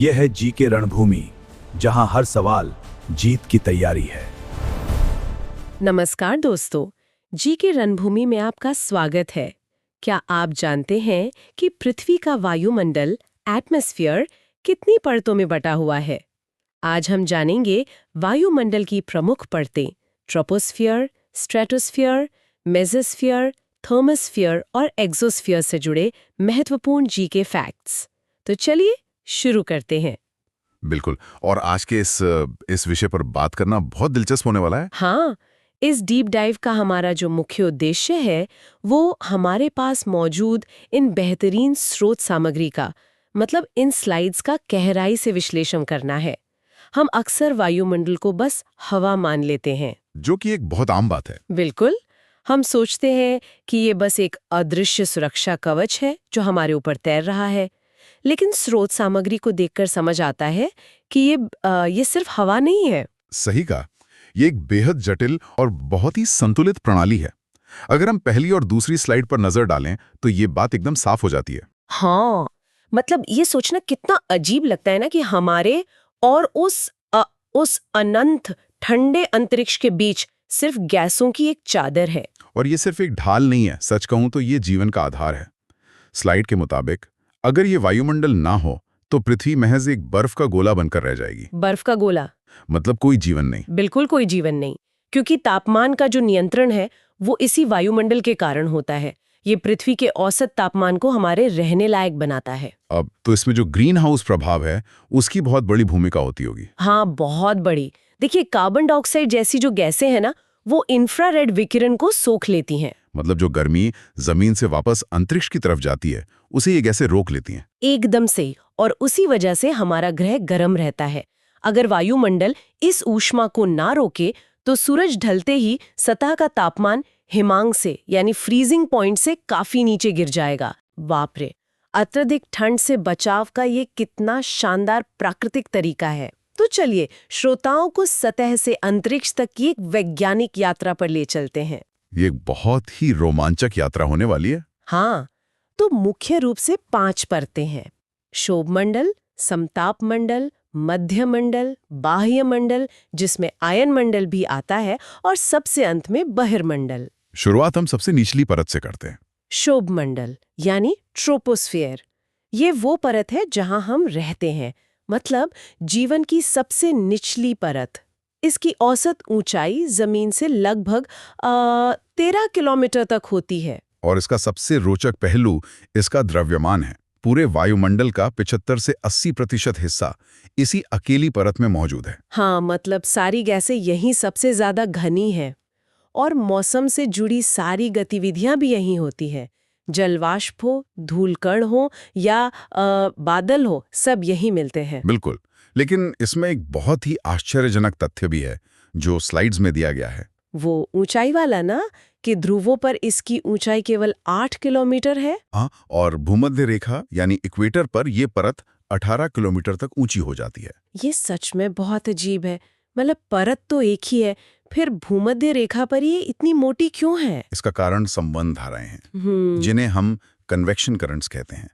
यह है जी के रणभूमि, जहां हर सवाल जीत की तैयारी है। नमस्कार दोस्तों, जी के रणभूमि में आपका स्वागत है। क्या आप जानते हैं कि पृथ्वी का वायुमंडल एटमॉस्फेयर कितनी परतों में बटा हुआ है? आज हम जानेंगे वायुमंडल की प्रमुख परतें, ट्रोपोस्फियर, स्ट्रेटोस्फियर, मेसोस्फियर, थर्मोस्फियर और एक्सोस्फियर से जुड़े महत्वपूर्ण जी के फैक्ट्स। तो चलिए शुरू करते हैं। बिल्कुल। और आज के इस विषय पर बात करना बहुत दिलचस्प होने वाला है। हाँ, इस डीप डाइव का हमारा जो मुख्य उद्देश्य है वो हमारे पास मौजूद इन बेहतरीन स्रोत सामग्री का, मतलब इन स्लाइड्स का गहराई से विश्लेषण करना है। हम अक्सर वायुमंडल को बस हवा मान लेते हैं। जो कि एक बहुत आम बात है। बिल्कुल, हम सोचते हैं कि ये बस एक अदृश्य सुरक्षा कवच है जो हमारे ऊपर तैर रहा है। लेकिन स्रोत सामग्री को देखकर समझ आता है कि ये सिर्फ हवा नहीं है। सही कहा। ये एक बेहद जटिल और बहुत ही संतुलित प्रणाली है। अगर हम पहली और दूसरी स्लाइड पर नजर डालें तो ये बात एकदम साफ हो जाती है। हाँ, मतलब ये सोचना कितना अजीब लगता है ना कि हमारे और उस अनंत ठंडे अंतरिक्ष के बीच सिर्फ गैसों की एक चादर है। और ये सिर्फ एक ढाल नहीं है, सच कहूं तो ये जीवन का आधार है। स्लाइड के मुताबिक अगर ये वायुमंडल ना हो तो पृथ्वी महज एक बर्फ का गोला बनकर रह जाएगी। बर्फ का गोला? मतलब कोई जीवन नहीं। बिल्कुल कोई जीवन नहीं, क्योंकि तापमान का जो नियंत्रण है वो इसी वायुमंडल के कारण होता है। ये पृथ्वी के औसत तापमान को हमारे रहने लायक बनाता है। अब तो इसमें जो ग्रीन हाउस प्रभाव है उसकी बहुत बड़ी भूमिका होती होगी। हाँ, बहुत बड़ी। देखिए, कार्बन डाइऑक्साइड जैसी जो गैसें हैं ना, वो इंफ्रारेड विकिरण को सोख लेती हैं। मतलब जो गर्मी जमीन से वापस अंतरिक्ष की तरफ जाती है उसे ये गैसें रोक लेती हैं। एकदम से। और उसी वजह से हमारा ग्रह गर्म रहता है। अगर वायुमंडल इस ऊष्मा को ना रोके तो सूरज ढलते ही सतह का तापमान हिमांक से यानी फ्रीजिंग पॉइंट से काफी नीचे गिर जाएगा। बाप रे! अत्यधिक ठंड से बचाव का ये कितना शानदार प्राकृतिक तरीका है। तो चलिए श्रोताओं को सतह से अंतरिक्ष तक की एक वैज्ञानिक यात्रा पर ले चलते हैं। ये एक बहुत ही रोमांचक यात्रा होने वाली है। हाँ, तो मुख्य रूप से 5 परतें हैं: क्षोभमंडल, समताप मंडल, मध्य मंडल, बाह्य मंडल जिसमें आयन मंडल भी आता है, और सबसे अंत में बहिर्मंडल। शुरुआत हम सबसे निचली परत से करते हैं। क्षोभमंडल यानी ट्रोपोस्फियर। ये वो परत है जहां हम रहते हैं, मतलब जीवन की सबसे निचली परत। इसकी औसत ऊंचाई जमीन से लगभग 13 किलोमीटर तक होती है। और इसका सबसे रोचक पहलू इसका द्रव्यमान है। पूरे वायुमंडल का 75 से 80% हिस्सा इसी अकेली परत में मौजूद है। हाँ, मतलब सारी गैसें यहीं सबसे ज्यादा घनी है। और मौसम से जुड़ी सारी गतिविधियां भी यहीं होती है। जलवाष्प हो, धूलकण हो या बादल हो, सब यहीं मिलते हैं। बिल्कुल। लेकिन इसमें एक बहुत ही आश्चर्यजनक तथ्य भी है जो स्लाइड्स में दिया गया है। वो ऊंचाई वाला ना, कि ध्रुवों पर इसकी ऊंचाई केवल 8 किलोमीटर है। हाँ, और भूमध्य रेखा यानी इक्वेटर पर यह परत 18 किलोमीटर तक ऊंची हो जाती है। ये सच में बहुत अजीब है। मतलब परत तो एक ही है, फिर भूमध्य रेखा पर ये इतनी मोटी क्यों है? इसका कारण संबंध धाराएं हैं जिन्हें हम कन्वेक्शन करंट्स कहते हैं।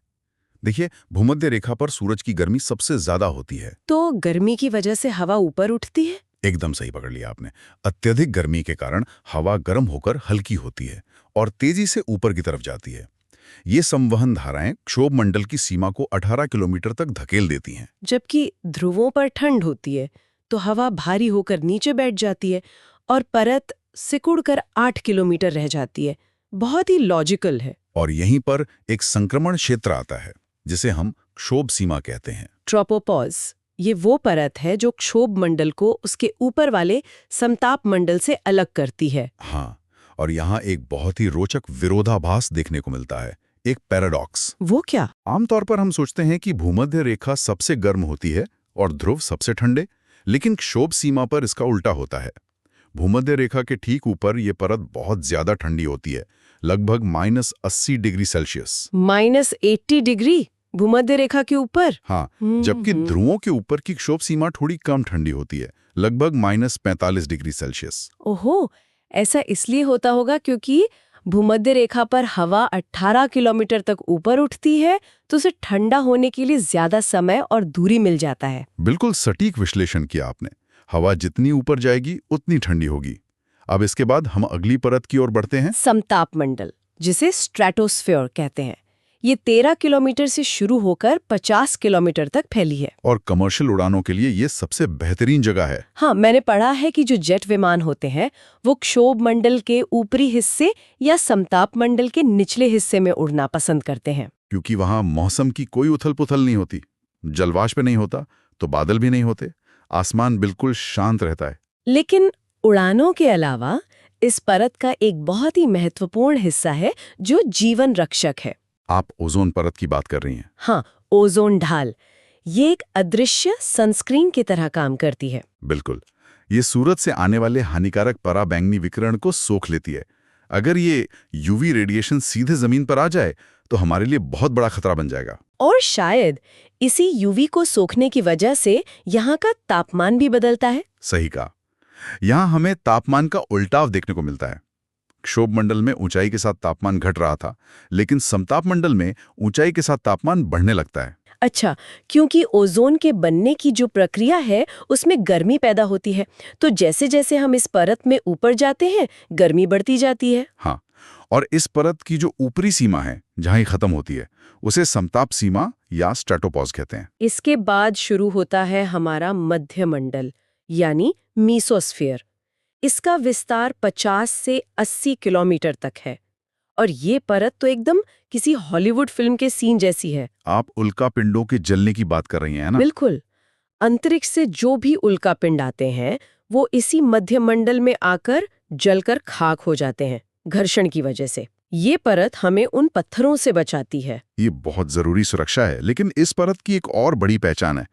देखिए, भूमध्य रेखा पर सूरज की गर्मी सबसे ज्यादा होती है। तो गर्मी की वजह से हवा ऊपर उठती है? एकदम सही पकड़ लिया आपने। अत्यधिक गर्मी के कारण हवा गर्म होकर हल्की होती है और तेजी से ऊपर की तरफ जाती है। ये संवहन धाराएं क्षोभमंडल की सीमा को 18 किलोमीटर तक धकेल देती हैं। जबकि ध्रुवों पर ठंड होती है तो हवा भारी होकर नीचे बैठ जाती है और परत सिकुड़कर 8 किलोमीटर रह जाती है। बहुत ही लॉजिकल है। और यहीं पर एक संक्रमण क्षेत्र आता है जिसे हम क्षोभ सीमा कहते हैं। ट्रोपोपॉज, ये वो परत है जो क्षोभ मंडल को उसके ऊपर वाले समताप मंडल से अलग करती है। हाँ, और यहाँ एक बहुत ही रोचक विरोधाभास देखने को मिलता है, एक पैराडॉक्स। वो क्या? आमतौर पर हम सोचते हैं कि भूमध्य रेखा सबसे गर्म होती है और ध्रुव सबसे ठंडे, लेकिन क्षोभ सीमा पर इसका उल्टा होता है। भूमध्य रेखा के ठीक ऊपर ये परत बहुत ज्यादा ठंडी होती है, लगभग -80 डिग्री सेल्सियस। -80 डिग्री भूमध्य रेखा के ऊपर? हाँ, जबकि ध्रुवों के ऊपर की क्षोभ सीमा थोड़ी कम ठंडी होती है, लगभग -45 डिग्री सेल्सियस। ओहो, ऐसा इसलिए होता होगा क्योंकि भूमध्य रेखा पर हवा 18 किलोमीटर तक ऊपर उठती है तो उसे ठंडा होने के लिए ज्यादा समय और दूरी मिल जाता है। बिल्कुल सटीक विश्लेषण किया आपने। हवा जितनी ऊपर जाएगी उतनी ठंडी होगी। अब इसके बाद हम अगली परत की ओर बढ़ते हैं। समताप मंडल, जिसे स्ट्रेटोस्फीयर कहते हैं। ये 13 किलोमीटर से शुरू होकर 50 किलोमीटर तक फैली है। और कमर्शियल उड़ानों के लिए ये सबसे बेहतरीन जगह है। हाँ, मैंने पढ़ा है कि जो जेट विमान होते हैं वो क्षोभ मंडल के ऊपरी हिस्से या समताप मंडल के निचले हिस्से में उड़ना पसंद करते हैं, क्योंकि वहां मौसम की कोई उथल-पुथल नहीं होती, जलवाष्प नहीं होता, तो बादल भी नहीं होते, आसमान बिल्कुल शांत रहता है। लेकिन उड़ानों के अलावा इस परत का एक बहुत ही महत्वपूर्ण हिस्सा है जो जीवन रक्षक है। आप ओजोन परत की बात कर रही हैं। हाँ, ओजोन ढाल। ये एक अदृश्य सनस्क्रीन की तरह काम करती है। बिल्कुल, ये सूरज से आने वाले हानिकारक पराबैंगनी विकिरण को सोख लेती है। अगर ये यूवी रेडिएशन सीधे जमीन पर आ जाए तो हमारे लिए बहुत बड़ा खतरा बन जाएगा। और शायद इसी यूवी को सोखने की वजह से यहाँ का तापमान भी बदलता है। सही कहा। यहाँ हमें तापमान का उल्टाव देखने को मिलता है। क्षोभ मंडल में ऊंचाई के साथ तापमान घट रहा था, लेकिन समताप मंडल में ऊंचाई के साथ तापमान बढ़ने लगता है। अच्छा, क्योंकि ओजोन के बनने की जो प्रक्रिया है उसमें गर्मी पैदा होती है, तो जैसे जैसे हम इस परत में ऊपर जाते हैं गर्मी बढ़ती जाती है। हाँ, और इस परत की जो ऊपरी सीमा है जहां ये खत्म होती है उसे समताप सीमा या स्ट्रेटोपॉज कहते हैं। इसके बाद शुरू होता है हमारा मध्य मंडल यानी मीसोस्फीयर। इसका विस्तार 50 से 80 किलोमीटर तक है और ये परत तो एकदम किसी हॉलीवुड फिल्म के सीन जैसी है। आप उल्का पिंडों के जलने की बात कर रही हैं ना? बिल्कुल। अंतरिक्ष से जो भी उल्का पिंड आते हैं वो इसी मध्य मंडल में आकर जलकर खाक हो जाते हैं घर्षण की वजह से। ये परत हमें उन पत्थरों से बचाती है। ये बहुत जरूरी सुरक्षा है, लेकिन इस परत की एक और बड़ी पहचान है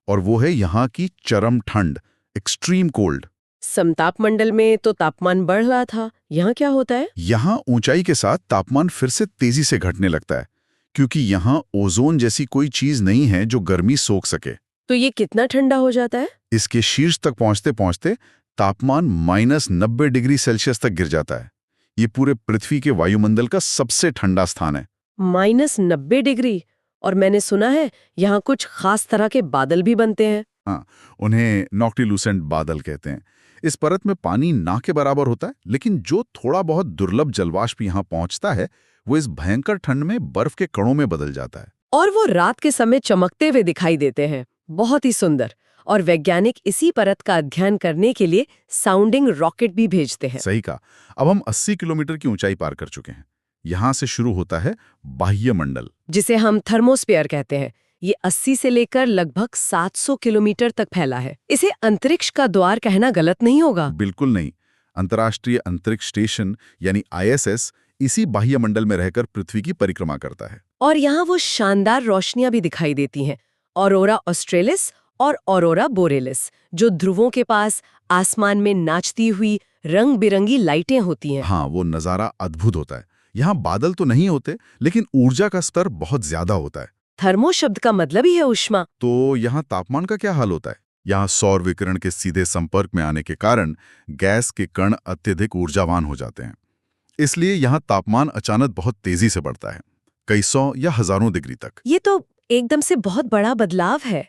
और वो है यहाँ की चरम ठंड, एक्सट्रीम कोल्ड। समताप मंडल में तो तापमान बढ़ रहा था, यहाँ क्या होता है? यहाँ ऊंचाई के साथ तापमान फिर से तेजी से घटने लगता है, क्योंकि यहाँ ओजोन जैसी कोई चीज नहीं है जो गर्मी सोख सके। तो ये कितना ठंडा हो जाता है? इसके शीर्ष तक पहुंचते पहुंचते तापमान -90 डिग्री सेल्सियस तक गिर जाता है। ये पूरे पृथ्वी के वायुमंडल का सबसे ठंडा स्थान है। -90 डिग्री। और मैंने सुना है यहाँ कुछ खास तरह के बादल भी बनते हैं। हाँ, उन्हें नॉक्टिलूसेंट बादल कहते हैं। इस परत में पानी ना के बराबर होता है, लेकिन जो थोड़ा बहुत दुर्लभ जलवाष्प यहाँ पहुंचता है वो इस भयंकर ठंड में बर्फ के कणों में बदल जाता है। और वो रात के समय चमकते हुए दिखाई देते हैं। बहुत ही सुंदर। और वैज्ञानिक इसी परत का अध्ययन करने के लिए साउंडिंग रॉकेट भी भेजते हैं। सही कहा। अब हम 80 किलोमीटर की ऊंचाई पार कर चुके हैं। यहाँ से शुरू होता है बाह्य मंडल, जिसे हम थर्मोस्फीयर कहते हैं। ये 80 से लेकर लगभग 700 किलोमीटर तक फैला है। इसे अंतरिक्ष का द्वार कहना गलत नहीं होगा। बिल्कुल नहीं। अंतर्राष्ट्रीय अंतरिक्ष स्टेशन यानी ISS इसी बाह्य मंडल में रहकर पृथ्वी की परिक्रमा करता है। और यहाँ वो शानदार रोशनियां भी दिखाई देती हैं, ऑरोरा ऑस्ट्रेलिस और ऑरोरा बोरेलिस, जो ध्रुवों के पास आसमान में नाचती हुई रंग बिरंगी लाइटें होती हैं। हाँ, वो नज़ारा अद्भुत होता है। यहाँ बादल तो नहीं होते, लेकिन ऊर्जा का स्तर बहुत ज्यादा होता है। थर्मो शब्द का मतलब ही है ऊष्मा। तो यहाँ तापमान का क्या हाल होता है? यहाँ सौर विकिरण के सीधे संपर्क में आने के कारण गैस के कण अत्यधिक ऊर्जावान हो जाते हैं। इसलिए यहाँ तापमान अचानक बहुत तेजी से बढ़ता है, कई 100 या हजारों डिग्री तक। ये तो एकदम से बहुत बड़ा बदलाव है।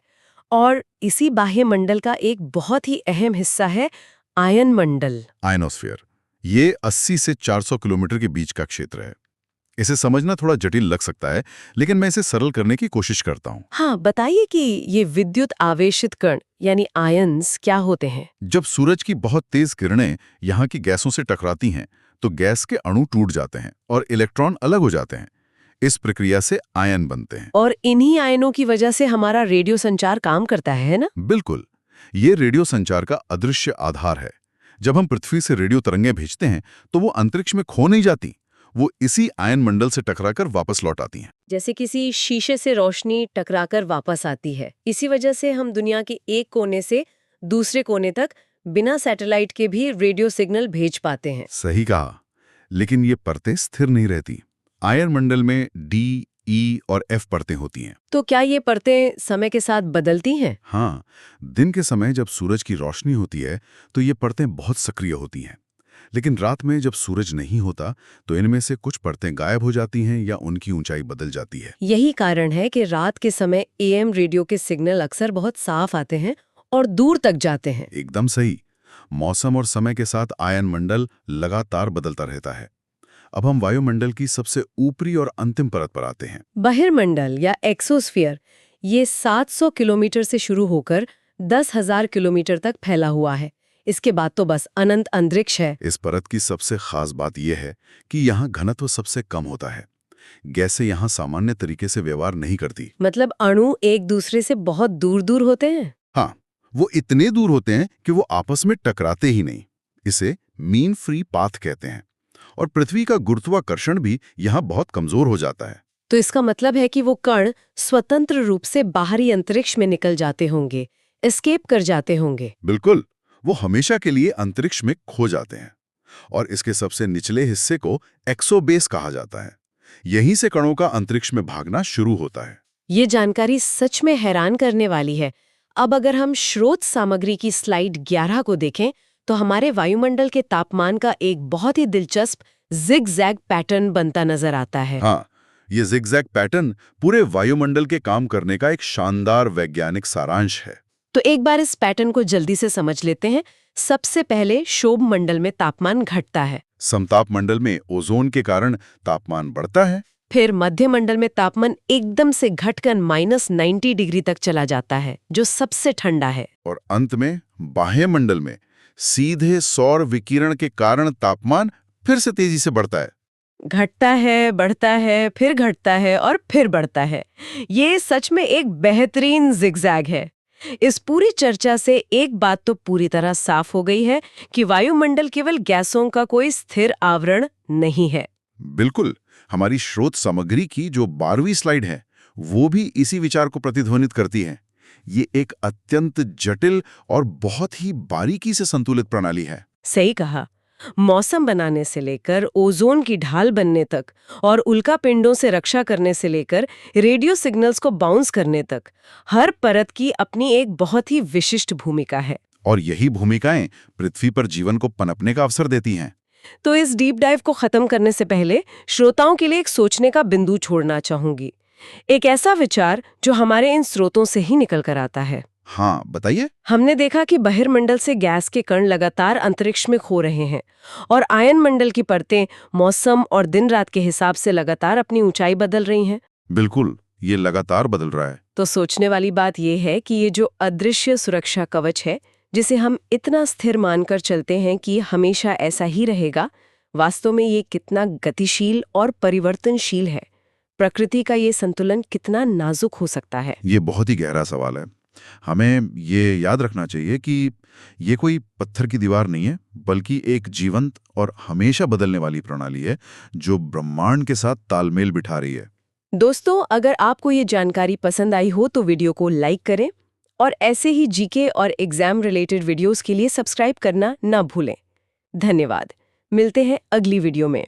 और इसी बाह्य मंडल का एक बहुत ही अहम हिस्सा है आयन मंडल, आयनोस्फीयर। ये 80 से 400 किलोमीटर के बीच का क्षेत्र है। इसे समझना थोड़ा जटिल लग सकता है, लेकिन मैं इसे सरल करने की कोशिश करता हूँ। हाँ, बताइए कि ये विद्युत आवेशित कण यानी आयन्स क्या होते हैं? जब सूरज की बहुत तेज किरणें यहाँ की गैसों से टकराती हैं, तो गैस के अणु टूट जाते हैं और इलेक्ट्रॉन अलग हो जाते हैं। इस प्रक्रिया से आयन बनते हैं। और इन्हीं आयनों की वजह से हमारा रेडियो संचार काम करता है ना? बिल्कुल। ये रेडियो संचार का अदृश्य आधार है। जब हम पृथ्वी से रेडियो तरंगें भेजते हैं तो वो अंतरिक्ष में खो नहीं जाती, वो इसी आयन मंडल से टकराकर वापस लौट आती हैं। जैसे किसी शीशे से रोशनी टकराकर वापस आती है। इसी वजह से हम दुनिया के एक कोने से दूसरे कोने तक बिना सैटेलाइट के भी रेडियो सिग्नल भेज पाते हैं। सही कहा। लेकिन ये परतें स्थिर नहीं रहती। आयन मंडल में D, E और F परतें होती हैं। तो क्या ये परतें समय के साथ बदलती हैं? हाँ, दिन के समय जब सूरज की रोशनी होती है तो ये परतें बहुत सक्रिय होती हैं। लेकिन रात में जब सूरज नहीं होता तो इनमें से कुछ परतें गायब हो जाती हैं या उनकी ऊंचाई बदल जाती है। यही कारण है कि रात के समय एएम रेडियो के सिग्नल अक्सर बहुत साफ आते हैं और दूर तक जाते हैं। एकदम सही। मौसम और समय के साथ आयन मंडल लगातार बदलता रहता है। अब हम वायुमंडल की सबसे ऊपरी और अंतिम परत पर आते हैं। बहिर्मंडल या एक्सोस्फीयर, ये 700 किलोमीटर से शुरू होकर 10,000 किलोमीटर तक फैला हुआ है। इसके बाद तो बस अनंत अंतरिक्ष है। इस परत की सबसे खास बात यह है कि यहाँ घनत्व सबसे कम होता है। गैसें यहाँ सामान्य तरीके से व्यवहार नहीं करती। मतलब अणु एक दूसरे से बहुत दूर दूर होते हैं। हाँ, वो इतने दूर होते हैं कि वो आपस में टकराते ही नहीं। इसे मीन फ्री पाथ कहते हैं। और पृथ्वी का गुरुत्वाकर्षण भी यहाँ बहुत कमजोर हो जाता है। तो इसका मतलब है कि वो कण स्वतंत्र रूप से बाहरी अंतरिक्ष में निकल जाते होंगे, एस्केप कर जाते होंगे। बिल्कुल, वो हमेशा के लिए अंतरिक्ष में खो जाते हैं। और इसके सबसे निचले हिस्से को एक्सोबेस कहा जाता है। यहीं से कणों का अंतरिक्ष में भागना शुरू होता है। ये जानकारी सच में हैरान करने वाली है। अब अगर हम स्रोत सामग्री की स्लाइड 11 को देखें तो हमारे वायुमंडल के तापमान का एक बहुत ही दिलचस्प जिग-जैग पैटर्न बनता नजर आता है। हाँ, ये जिगजैग पैटर्न पूरे वायुमंडल के काम करने का एक शानदार वैज्ञानिक सारांश है। तो एक बार इस पैटर्न को जल्दी से समझ लेते हैं। सबसे पहले क्षोभ मंडल में तापमान घटता है। समताप मंडल में ओजोन के कारण तापमान बढ़ता है। फिर मध्य मंडल में तापमान एकदम से घटकर -90 डिग्री तक चला जाता है, जो सबसे ठंडा है। और अंत में बाह्य मंडल में सीधे सौर विकिरण के कारण तापमान फिर से तेजी से बढ़ता है। घटता है, बढ़ता है, फिर घटता है और फिर बढ़ता है। ये सच में एक बेहतरीन जिगजैग है। इस पूरी चर्चा से एक बात तो पूरी तरह साफ हो गई है कि वायुमंडल केवल गैसों का कोई स्थिर आवरण नहीं है। बिल्कुल, हमारी स्रोत सामग्री की जो 12वीं स्लाइड है वो भी इसी विचार को प्रतिध्वनित करती है। ये एक अत्यंत जटिल और बहुत ही बारीकी से संतुलित प्रणाली है। सही कहा। मौसम बनाने से लेकर ओजोन की ढाल बनने तक और उल्कापिंडों से रक्षा करने से लेकर रेडियो सिग्नल्स को बाउंस करने तक, हर परत की अपनी एक बहुत ही विशिष्ट भूमिका है। और यही भूमिकाएं पृथ्वी पर जीवन को पनपने का अवसर देती हैं। तो इस डीप डाइव को खत्म करने से पहले श्रोताओं के लिए एक सोचने का बिंदु छोड़ना चाहूंगी। एक ऐसा विचार जो हमारे इन स्रोतों से ही निकल कर आता है। हाँ, बताइए। हमने देखा कि बहिर्मंडल से गैस के कण लगातार अंतरिक्ष में खो रहे हैं और आयन मंडल की परतें मौसम और दिन रात के हिसाब से लगातार अपनी ऊंचाई बदल रही हैं। बिल्कुल, ये लगातार बदल रहा है। तो सोचने वाली बात यह है कि ये जो अदृश्य सुरक्षा कवच है, जिसे हम इतना स्थिर मानकर चलते हैं कि हमेशा ऐसा ही रहेगा, वास्तव में ये कितना गतिशील और परिवर्तनशील है। प्रकृति का ये संतुलन कितना नाजुक हो सकता है। ये बहुत ही गहरा सवाल है। हमें ये याद रखना चाहिए कि ये कोई पत्थर की दीवार नहीं है, बल्कि एक जीवंत और हमेशा बदलने वाली प्रणाली है जो ब्रह्मांड के साथ तालमेल बिठा रही है। दोस्तों, अगर आपको ये जानकारी पसंद आई हो तो वीडियो को लाइक करें और ऐसे ही जीके और एग्जाम रिलेटेड वीडियोस के लिए सब्सक्राइब करना ना भूलें। धन्यवाद। मिलते हैं अगली वीडियो में।